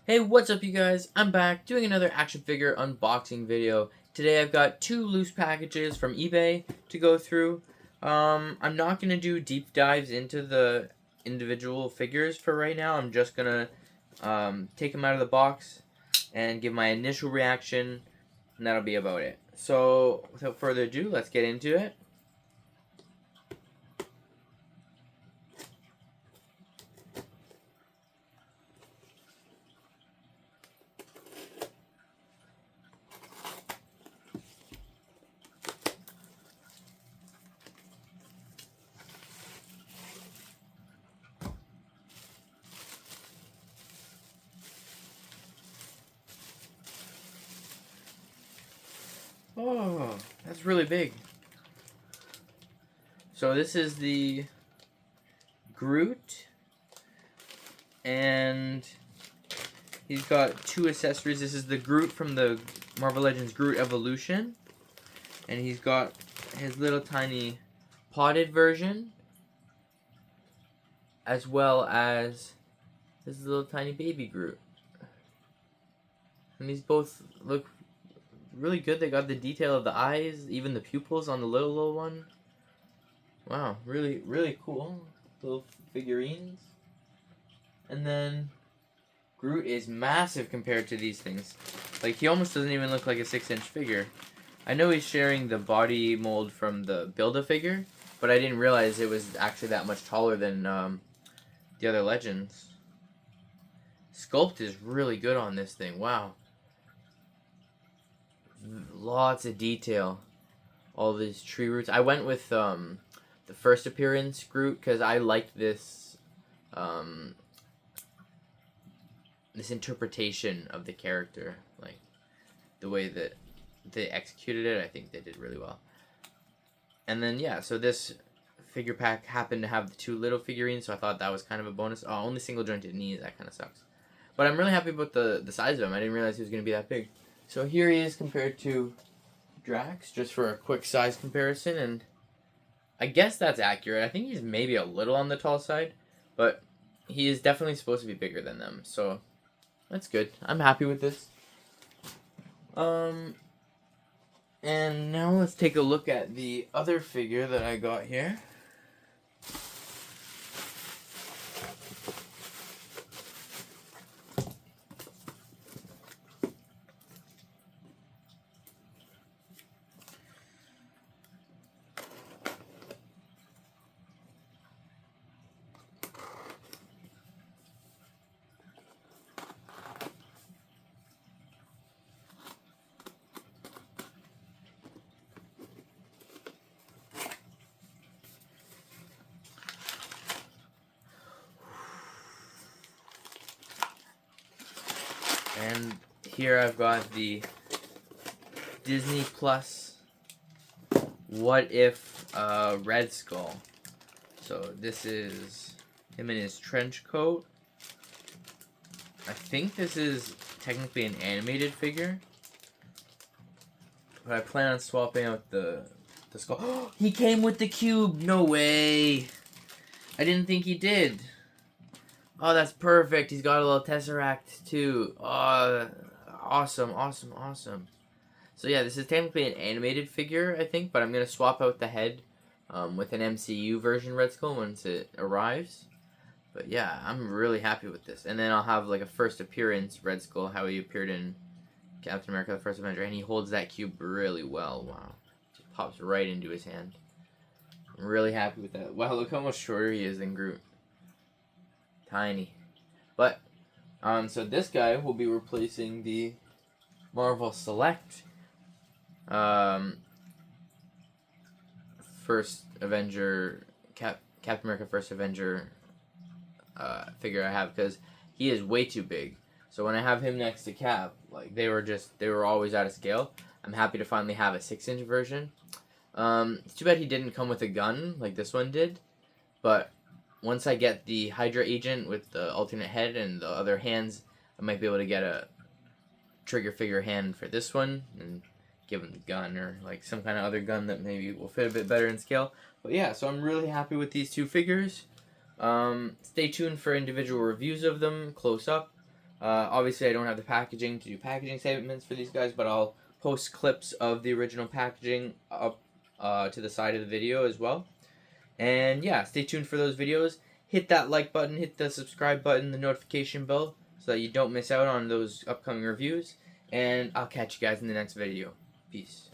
Hey, what's up you guys? I'm back doing another action figure unboxing video. Today I've got two loose packages from eBay to go through. I'm not going to do deep dives into the individual figures for right now. I'm just going to take them out of the box and give my initial reaction, and that'll be about it. So, without further ado, let's get into it. Oh, that's really big. So this is the Groot, and he's got two accessories. This is the Groot from the Marvel Legends Groot Evolution, and he's got his little tiny potted version, as well as his little tiny baby Groot. And these both look really good. They got the detail of the eyes, even the pupils on the little one. Wow, really cool little figurines. And then Groot is massive compared to these things. Like, he almost doesn't even look like a 6-inch figure. I know he's sharing the body mold from the Build-A-Figure, but I didn't realize it was actually that much taller than the other Legends. Sculpt is really good on this thing. Wow. Lots of detail. All these tree roots. I went with the first appearance Groot because I liked this this interpretation of the character, like the way that they executed it. I think they did really well. And then yeah, so this figure pack happened to have the two little figurines, so I thought that was kind of a bonus. Oh, only single jointed knees, that kind of sucks. But I'm really happy about the size of him. I didn't realize he was going to be that big. So here he is compared to Drax, just for a quick size comparison, and I guess that's accurate. I think he's maybe a little on the tall side, but he is definitely supposed to be bigger than them, so that's good. I'm happy with this. And now let's take a look at the other figure that I got here. And here I've got the Disney Plus What If Red Skull. So this is him in his trench coat. I think this is technically an animated figure, but I plan on swapping out the skull. He came with the cube! No way! I didn't think he did. Oh, that's perfect. He's got a little Tesseract too. Oh, awesome. So yeah, this is technically an animated figure, I think, but I'm going to swap out the head with an MCU version Red Skull once it arrives. But yeah, I'm really happy with this. And then I'll have like a first appearance Red Skull, how he appeared in Captain America the First Avenger, and he holds that cube really well. Wow. Just pops right into his hand. I'm really happy with that. Wow, look how much shorter he is than Groot. Tiny. But, so this guy will be replacing the Marvel Select First Avenger, Captain America First Avenger figure I have, because he is way too big. So when I have him next to Cap, like they were always out of scale. I'm happy to finally have a 6-inch version. It's too bad he didn't come with a gun like this one did, but once I get the Hydra agent with the alternate head and the other hands, I might be able to get a trigger figure hand for this one and give him the gun, or like some kind of other gun that maybe will fit a bit better in scale. But yeah, so I'm really happy with these two figures. Stay tuned for individual reviews of them close up. Obviously, I don't have the packaging to do packaging statements for these guys, but I'll post clips of the original packaging up to the side of the video as well. And yeah, stay tuned for those videos. Hit that like button, hit the subscribe button, the notification bell, so that you don't miss out on those upcoming reviews. And I'll catch you guys in the next video. Peace.